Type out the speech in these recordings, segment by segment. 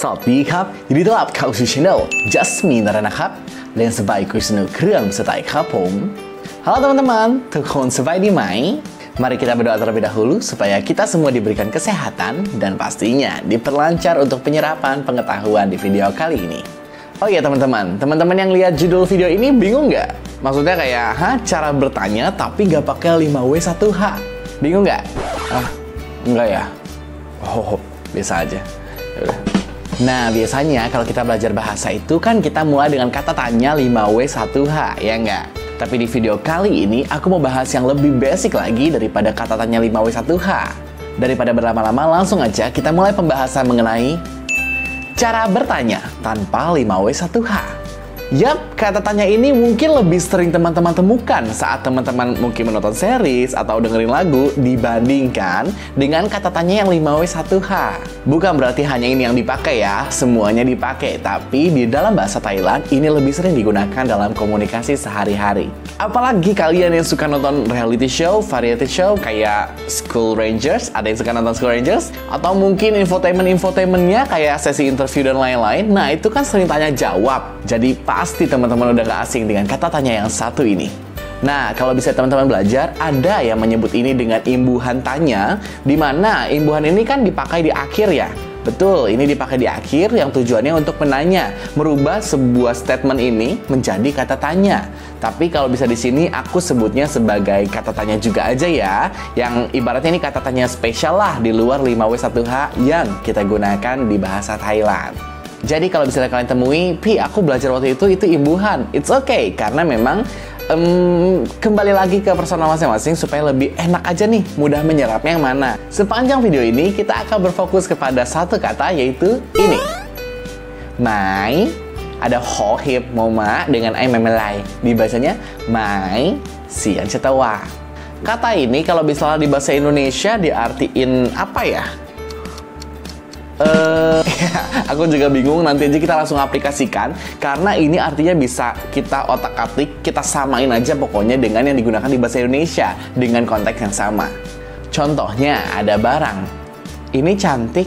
สวัสดีครับยินดีต้อนรับเข้าสู่ช่อง Jasmine นะครับเรียนสบายคุยสนุกเครื่องสไตล์ครับผม Halo teman-teman, ทุกคนสบายดีไหม Mari kita berdoa terlebih dahulu supaya kita semua diberikan kesehatan dan pastinya diperlancar untuk penyerapan pengetahuan di video kali ini. Oh iya teman-teman yang lihat judul video ini bingung nggak? Maksudnya kayak, cara bertanya tapi nggak pakai 5W1H. Bingung nggak? Enggak ya? Oh, biasa aja. Yaudah. Nah, biasanya kalau kita belajar bahasa itu kan kita mulai dengan kata tanya 5W1H, ya nggak? Tapi di video kali ini aku mau bahas yang lebih basic lagi daripada kata tanya 5W1H. Daripada berlama-lama, langsung aja kita mulai pembahasan mengenai cara bertanya tanpa 5W1H. Yap, kata tanya ini mungkin lebih sering teman-teman temukan saat teman-teman mungkin menonton series atau dengerin lagu dibandingkan dengan kata tanya yang 5W1H. Bukan berarti hanya ini yang dipakai ya, semuanya dipakai. Tapi di dalam bahasa Thailand ini lebih sering digunakan dalam komunikasi sehari-hari. Apalagi kalian yang suka nonton reality show, variety show kayak School Rangers, ada yang suka nonton School Rangers, atau mungkin infotainmentnya kayak sesi interview dan lain-lain. Nah, itu kan sering tanya jawab. Jadi pasti teman-teman udah gak asing dengan kata tanya yang satu ini. Nah, kalau bisa teman-teman belajar, ada yang menyebut ini dengan imbuhan tanya, di mana imbuhan ini kan dipakai di akhir ya. Betul, ini dipakai di akhir yang tujuannya untuk menanya, merubah sebuah statement ini menjadi kata tanya. Tapi kalau bisa di sini aku sebutnya sebagai kata tanya juga aja ya, yang ibaratnya ini kata tanya spesial lah di luar 5W1H yang kita gunakan di bahasa Thailand. Jadi kalau misalnya kalian temui, aku belajar waktu itu imbuhan. It's okay, karena memang kembali lagi ke personal masing-masing supaya lebih enak aja nih, mudah menyerapnya yang mana. Sepanjang video ini kita akan berfokus kepada satu kata, yaitu ini. Mai, ada ho hip moma dengan ai memelai. Dibacanya mai sian cetawa. Kata ini kalau misalnya di bahasa Indonesia diartiin apa ya? Aku juga bingung, nanti aja kita langsung aplikasikan karena ini artinya bisa kita otak-atik, kita samain aja pokoknya dengan yang digunakan di bahasa Indonesia dengan konteks yang sama. Contohnya ada barang, ini cantik,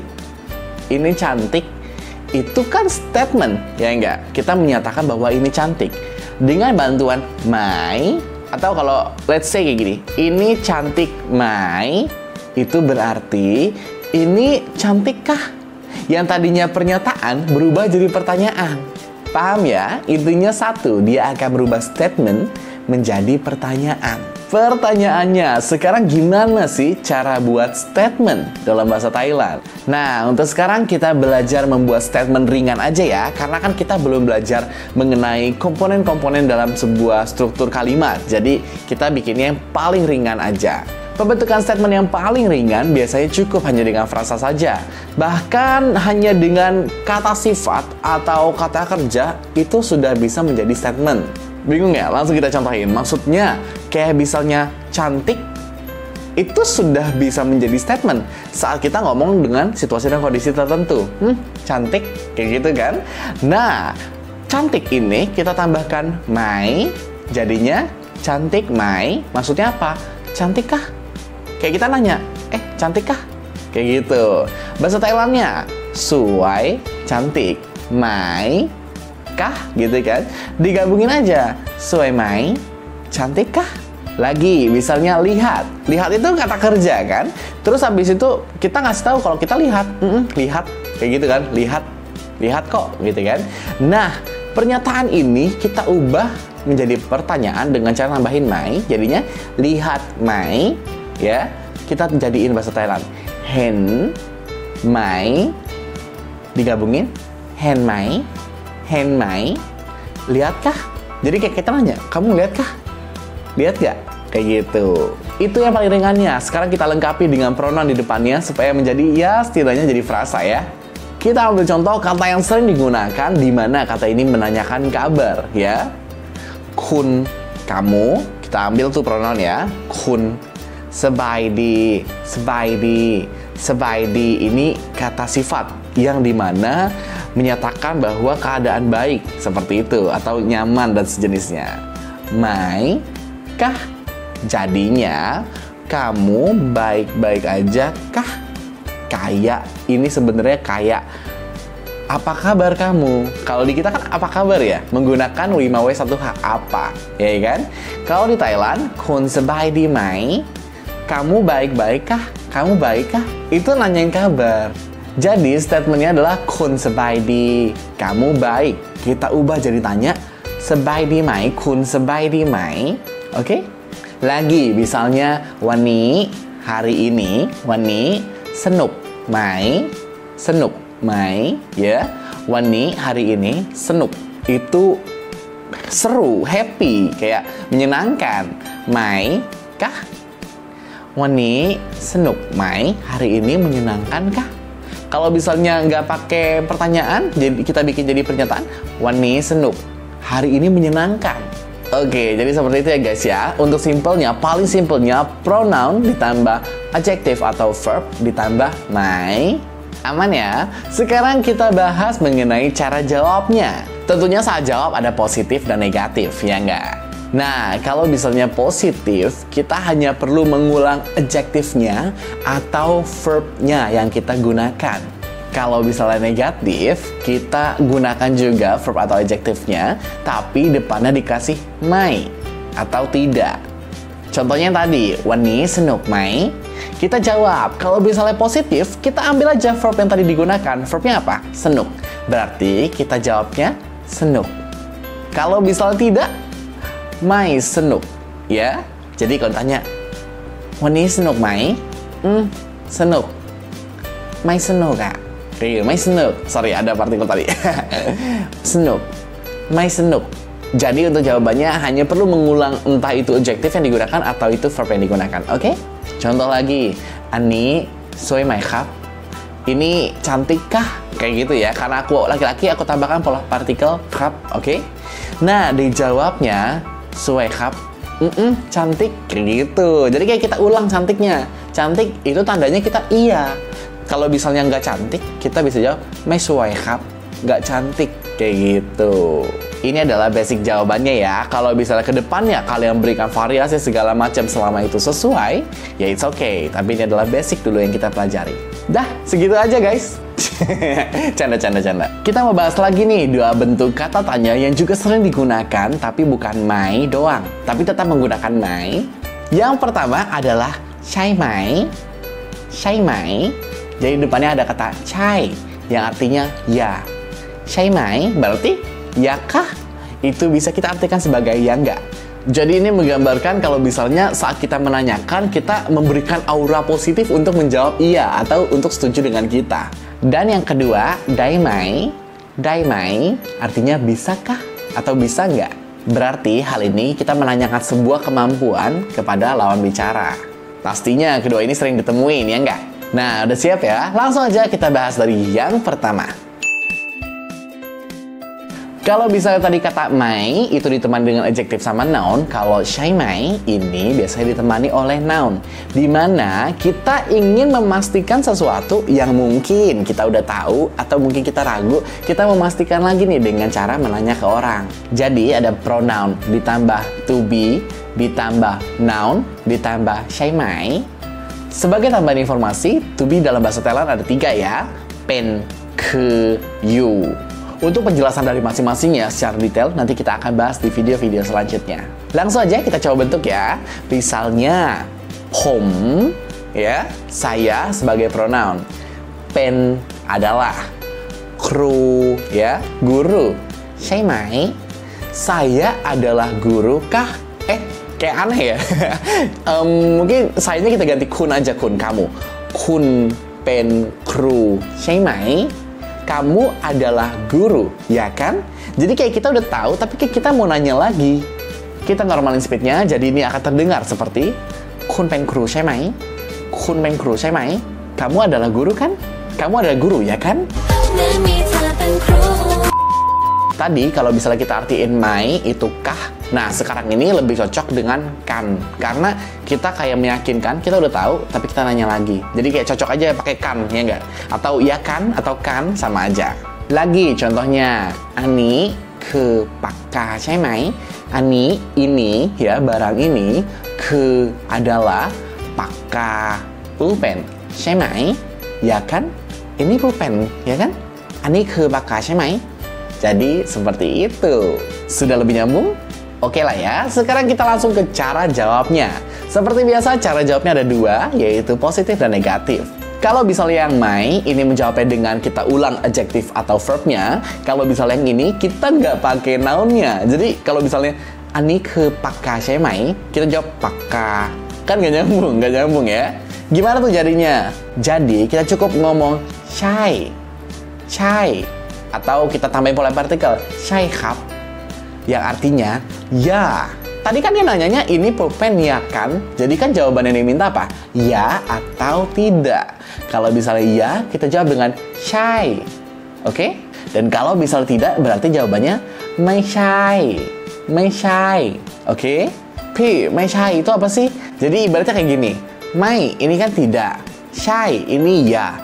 itu kan statement, ya enggak? Kita menyatakan bahwa ini cantik dengan bantuan mai, atau kalau let's say kayak gini, ini cantik mai, itu berarti ini cantikkah? Yang tadinya pernyataan berubah jadi pertanyaan. Paham ya? Intinya satu, dia akan merubah statement menjadi pertanyaan. Pertanyaannya, sekarang gimana sih cara buat statement dalam bahasa Thailand? Nah, untuk sekarang kita belajar membuat statement ringan aja ya, karena kan kita belum belajar mengenai komponen-komponen dalam sebuah struktur kalimat. Jadi, kita bikinnya yang paling ringan aja. Pembentukan statement yang paling ringan biasanya cukup hanya dengan frasa saja. Bahkan hanya dengan kata sifat atau kata kerja itu sudah bisa menjadi statement. Bingung ya? Langsung kita contohin. Maksudnya kayak misalnya cantik itu sudah bisa menjadi statement saat kita ngomong dengan situasi dan kondisi tertentu. Cantik, kayak gitu kan? Nah, cantik ini kita tambahkan mai, jadinya cantik mai. Maksudnya apa? Cantik kah? Kayak kita nanya, cantik kah? Kayak gitu. Bahasa Thailandnya, suai, cantik, mai, kah? Gitu kan. Digabungin aja, suai mai, cantik kah? Lagi, misalnya lihat. Lihat itu kata kerja kan. Terus habis itu kita ngasih tahu kalau kita lihat. Lihat, kayak gitu kan. Lihat kok, gitu kan. Nah, pernyataan ini kita ubah menjadi pertanyaan dengan cara nambahin mai. Jadinya, lihat mai. Ya, kita jadiin bahasa Thailand. Hen mai, digabungin hen mai, lihatkah? Jadi kayak kita nanya, kamu lihatkah? Lihat gak? Kayak gitu. Itu yang paling ringannya. Sekarang kita lengkapi dengan pronoun di depannya supaya menjadi ya setidaknya jadi frasa ya. Kita ambil contoh kata yang sering digunakan di mana kata ini menanyakan kabar ya. Kun, kamu. Kita ambil tuh pronoun ya. Kun. Sebai di ini kata sifat yang dimana menyatakan bahwa keadaan baik seperti itu atau nyaman dan sejenisnya. Mai kah? Jadinya kamu baik-baik aja kah? Kayak ini sebenarnya kayak apa kabar kamu? Kalau di kita kan apa kabar ya? Menggunakan 5W1H apa, ya kan? Kalau di Thailand, kun sebai di mai? Kamu baik-baik kah? Kamu baik kah? Itu nanyain kabar. Jadi statementnya adalah kun sebai di, kamu baik. Kita ubah jadi tanya, sebai di mai? Kun sebai di mai? Oke? Lagi, misalnya, wani, hari ini, wani, senuk, mai, senuk. Mai, ya, wani hari ini senuk, itu seru, happy, kayak menyenangkan. Mai kah? Wani senuk, mai hari ini menyenangkan kah? Kalau misalnya nggak pakai pertanyaan, jadi kita bikin jadi pernyataan, wani senuk, hari ini menyenangkan. Oke, jadi seperti itu ya guys ya. Untuk simpelnya, paling simpelnya pronoun ditambah adjective atau verb ditambah mai. Aman ya? Sekarang kita bahas mengenai cara jawabnya. Tentunya saat jawab ada positif dan negatif, ya nggak? Nah, kalau misalnya positif, kita hanya perlu mengulang adjektifnya atau verbnya yang kita gunakan. Kalau misalnya negatif, kita gunakan juga verb atau adjektifnya, tapi depannya dikasih mai atau tidak. Contohnya tadi, wani senuk mai. Kita jawab, kalau misalnya positif, kita ambil aja verb yang tadi digunakan. Verbnya apa? Senuk. Berarti kita jawabnya senuk. Kalau misalnya tidak, mai senuk. Ya, jadi kalau tanya, wani senuk mai? Senuk. Mai senuk kak? Mai senuk. Sorry, ada partikel tadi. Senuk. Mai senuk. Jadi untuk jawabannya hanya perlu mengulang entah itu adjektif yang digunakan atau itu verb yang digunakan. Oke? Contoh lagi, Ani soi mai kap. Ini cantik kah? Kayak gitu ya. Karena aku laki-laki, aku tambahkan pola partikel kap. Oke? Nah, dijawabnya soi kap. Cantik. Kayak gitu. Jadi kayak kita ulang cantiknya. Cantik itu tandanya kita iya. Kalau misalnya nggak cantik, kita bisa jawab mai soi kap. Nggak cantik. Kayak gitu. Ini adalah basic jawabannya ya. Kalau misalnya ke depannya kalian berikan variasi segala macam selama itu sesuai, ya it's okay. Tapi ini adalah basic dulu yang kita pelajari. Dah, segitu aja guys. Canda. Kita mau bahas lagi nih 2 bentuk kata tanya yang juga sering digunakan, tapi bukan mai doang, tapi tetap menggunakan mai. Yang pertama adalah chai mai. Chai mai. Jadi depannya ada kata chai yang artinya ya. Chai mai berarti ya kah? Itu bisa kita artikan sebagai ya enggak. Jadi ini menggambarkan kalau misalnya saat kita menanyakan, kita memberikan aura positif untuk menjawab iya atau untuk setuju dengan kita. Dan yang kedua, dai mai. Dai mai artinya bisakah atau bisa enggak. Berarti hal ini kita menanyakan sebuah kemampuan kepada lawan bicara. Pastinya kedua ini sering ditemuin, ya enggak? Nah, udah siap ya? Langsung aja kita bahas dari yang pertama. Kalau misalnya tadi kata mai itu ditemani dengan adjektif sama noun, kalau shai mai ini biasanya ditemani oleh noun, dimana kita ingin memastikan sesuatu yang mungkin kita udah tahu atau mungkin kita ragu, kita memastikan lagi nih dengan cara menanya ke orang. Jadi ada pronoun ditambah to be, ditambah noun, ditambah shai mai. Sebagai tambahan informasi, to be dalam bahasa Thailand ada 3 ya, pen, ke, you. Untuk penjelasan dari masing-masingnya secara detail, nanti kita akan bahas di video-video selanjutnya. Langsung aja kita coba bentuk ya. Misalnya, pom, ya, saya sebagai pronoun. Pen adalah kru, ya, guru. Shai mai, saya adalah guru kah? Kayak aneh ya. Mungkin sayanya kita ganti kun aja, kun, kamu. Kun pen kru shai mai. Kamu adalah guru, ya kan? Jadi kayak kita udah tahu, tapi kita mau nanya lagi. Kita normalin speednya, jadi ini akan terdengar seperti Kun pen kru shai mai? Kun pen kru shai mai? Kamu adalah guru kan? Kamu adalah guru, ya kan? Tadi kalau misalnya kita artiin mai itu kah? Nah, sekarang ini lebih cocok dengan kan. Karena kita kayak meyakinkan, kita udah tahu, tapi kita nanya lagi. Jadi kayak cocok aja pakai kan, ya enggak? Atau ya kan, atau kan, sama aja. Lagi contohnya, Ani ke pakka shai mai? Ani ini, ya barang ini, ke adalah pakka pulpen shai mai? Ya kan? Ini pulpen, ya kan? อันนี้คือปากกาใช่ไหม? Jadi seperti itu. Sudah lebih nyambung? Oke lah ya, sekarang kita langsung ke cara jawabnya. Seperti biasa, cara jawabnya ada dua, yaitu positif dan negatif. Kalau misalnya yang mai, ini menjawabnya dengan kita ulang adjektif atau verbnya. Kalau misalnya yang ini, kita nggak pakai nounnya. Jadi kalau misalnya, ani ke pakka saya mai, kita jawab pakka. Kan nggak nyambung ya. Gimana tuh jadinya? Jadi kita cukup ngomong syai, syai. Atau kita tambahin pola partikel, syai khap. Yang artinya, ya. Tadi kan dia nanyanya ini pulpen ya kan? Jadi kan jawabannya yang diminta apa? Ya atau tidak. Kalau misalnya ya, kita jawab dengan syai. Oke? Dan kalau misalnya tidak, berarti jawabannya mai syai. Mai syai. Oke? P, mai syai itu apa sih? Jadi ibaratnya kayak gini. Mai, ini kan tidak. Syai, ini ya.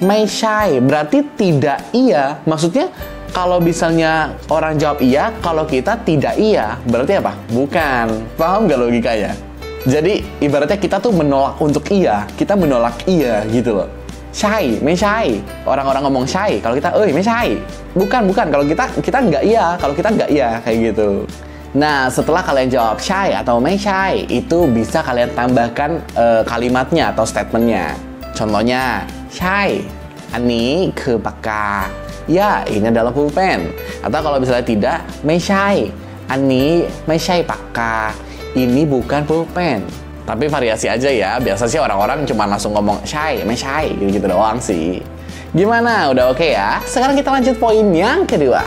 Mai syai, berarti tidak iya. Maksudnya, kalau misalnya orang jawab iya, kalau kita tidak iya, berarti apa? Bukan. Paham nggak logikanya? Jadi, ibaratnya kita tuh menolak untuk iya. Kita menolak iya gitu loh. Syai, me syai. Orang-orang ngomong syai, kalau kita, me syai. Bukan. Kalau kita nggak iya. Kalau kita nggak iya, kayak gitu. Nah, setelah kalian jawab syai atau me syai, itu bisa kalian tambahkan kalimatnya atau statementnya. Contohnya, syai, ani ke pakka. Ya, ini adalah pulpen. Atau kalau misalnya tidak, me syai, ani me syai pakka. Ini bukan pulpen. Tapi variasi aja ya. Biasa sih orang-orang cuma langsung ngomong syai, me syai, gitu doang sih. Gimana? Udah oke ya? Sekarang kita lanjut poin yang kedua.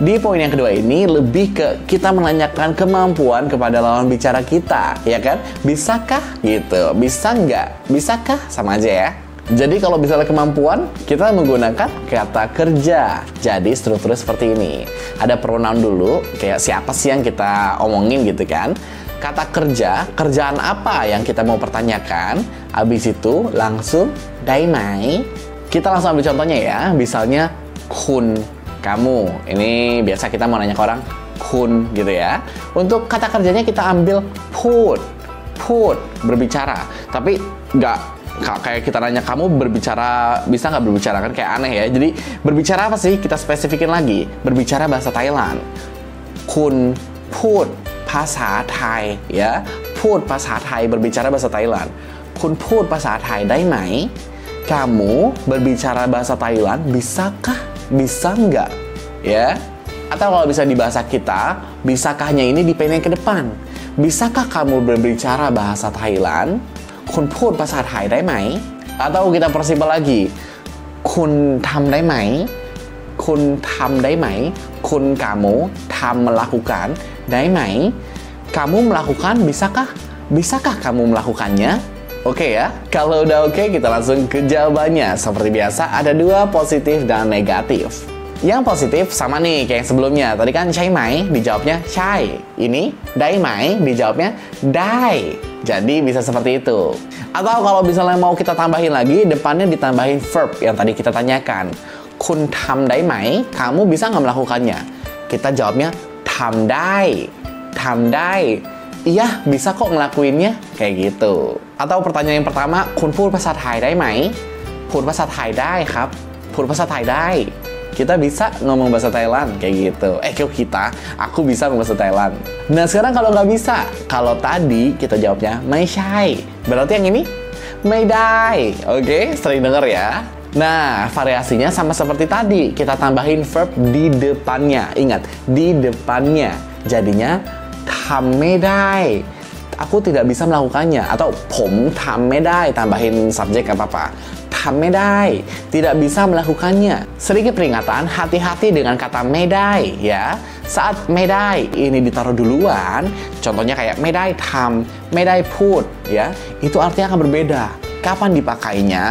Di poin yang kedua ini lebih ke kita menanyakan kemampuan kepada lawan bicara kita, ya kan? Bisakah? Gitu. Bisa nggak? Bisakah? Sama aja ya. Jadi kalau misalnya kemampuan, kita menggunakan kata kerja. Jadi strukturnya seperti ini. Ada pronoun dulu, kayak siapa sih yang kita omongin gitu kan. Kata kerja, kerjaan apa yang kita mau pertanyakan. Habis itu langsung daimai. Kita langsung ambil contohnya ya. Misalnya kun, kamu. Ini biasa kita mau nanya ke orang kun gitu ya. Untuk kata kerjanya kita ambil put, berbicara. Tapi nggak kayak kita nanya kamu berbicara, bisa nggak berbicara, kan kayak aneh ya. Jadi berbicara apa sih? Kita spesifikin lagi. Berbicara bahasa Thailand. Kun put bahasa Thai ya. Put bahasa Thai, berbicara bahasa Thailand. Kun put bahasa Thaiได้ไหม? Kamu berbicara bahasa Thailand, bisakah? Bisa nggak? Ya. Atau kalau bisa di bahasa kita, bisakahnya ini dipendek ke depan. Bisakah kamu berbicara bahasa Thailand? Kunพูดภาษาไทยได้ไหม? Atau kita persimpel lagi. Kun ทำได้ไหม? Kun ทำได้ไหม? Kun kamu ทำ melakukan ได้ไหม? Kamu melakukan, bisakah? Bisakah kamu melakukannya? Oke ya. Kalau udah oke, kita langsung ke jawabannya. Seperti biasa ada dua, positif dan negatif. Yang positif sama nih kayak yang sebelumnya. Tadi kan syai mai dijawabnya syai. Ini dai mai dijawabnya dai. Jadi bisa seperti itu. Atau kalau misalnya mau kita tambahin lagi, depannya ditambahin verb yang tadi kita tanyakan. Kun tam dai mai, kamu bisa nggak melakukannya? Kita jawabnya tam dai. Tam dai. Iya, bisa kok ngelakuinnya. Kayak gitu. Atau pertanyaan yang pertama, kunพูดภาษาไทยได้ไหม? พูดภาษาไทยได้ครับ. พูดภาษาไทยได้. Kita bisa ngomong bahasa Thailand, kayak gitu. Aku bisa ngomong bahasa Thailand. Nah, sekarang kalau nggak bisa, kalau tadi kita jawabnya mai syai. Berarti yang ini mai dai. Oke, sering dengar ya. Nah, variasinya sama seperti tadi. Kita tambahin verb di depannya. Ingat, di depannya. Jadinya tamไม่ได้ Aku tidak bisa melakukannya. Atauผมทำไม่ได้. Tambahin subjek apa-apa. Tam ไม่ได้ Tidak bisa melakukannya. Sedikit peringatan, hati-hati dengan kata ไม่ได้ ya. Saat ไม่ได้ ini ditaruh duluan, contohnya kayak ไม่ได้ทำ ไม่ได้พูด, ya. Itu artinya akan berbeda. Kapan dipakainya?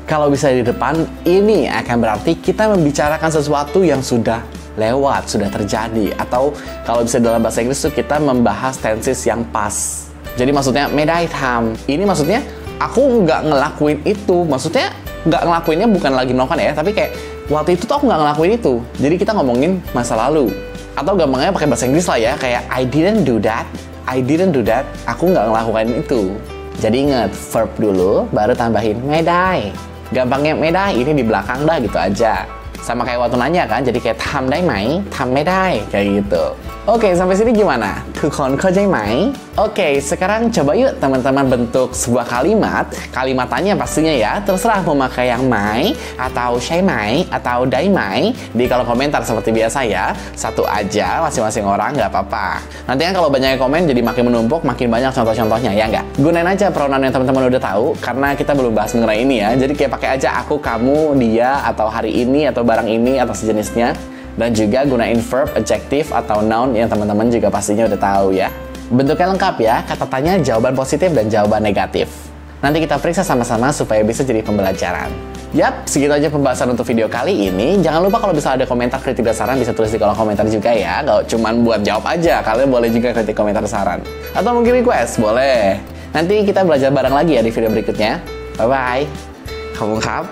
Kalau bisa di depan, ini akan berarti kita membicarakan sesuatu yang sudah lewat, sudah terjadi. Atau kalau bisa dalam bahasa Inggris itu kita membahas tenses yang pas. Jadi maksudnya ไม่ได้ทำ. Ini maksudnya aku nggak ngelakuin itu. Maksudnya nggak ngelakuinnya bukan lagi melakukan ya, tapi kayak waktu itu tuh aku nggak ngelakuin itu. Jadi kita ngomongin masa lalu. Atau gampangnya pakai bahasa Inggris lah ya, kayak I didn't do that. I didn't do that. Aku nggak ngelakuin itu. Jadi ingat, verb dulu, baru tambahin ไม่ได้. Gampangnya medai, ini di belakang dah gitu aja. Sama kayak waktu nanya kan, jadi kayak tam dai mai, tam medai, kayak gitu. Oke, sampai sini gimana? Tukon kojai mai? Oke, sekarang coba yuk teman-teman bentuk sebuah kalimat. Kalimatannya pastinya ya, terserah mau pakai yang mai, atau shai mai, atau dai mai. Di kolom komentar seperti biasa ya, satu aja masing-masing orang nggak apa-apa. Nanti kan kalau banyak yang komen jadi makin menumpuk, makin banyak contoh-contohnya, ya nggak? Gunain aja pronoun yang teman-teman udah tahu, karena kita belum bahas mengenai ini ya. Jadi kayak pakai aja aku, kamu, dia, atau hari ini, atau barang ini, atau sejenisnya. Dan juga gunain verb, adjective, atau noun yang teman-teman juga pastinya udah tahu ya. Bentuknya lengkap ya, kata tanya, jawaban positif, dan jawaban negatif. Nanti kita periksa sama-sama supaya bisa jadi pembelajaran. Yap, segitu aja pembahasan untuk video kali ini. Jangan lupa kalau bisa ada komentar, kritik, dan saran bisa tulis di kolom komentar juga ya. Gak cuman buat jawab aja, kalian boleh juga kritik, komentar, saran. Atau mungkin request, boleh. Nanti kita belajar bareng lagi ya di video berikutnya. Bye-bye. Khobun khap.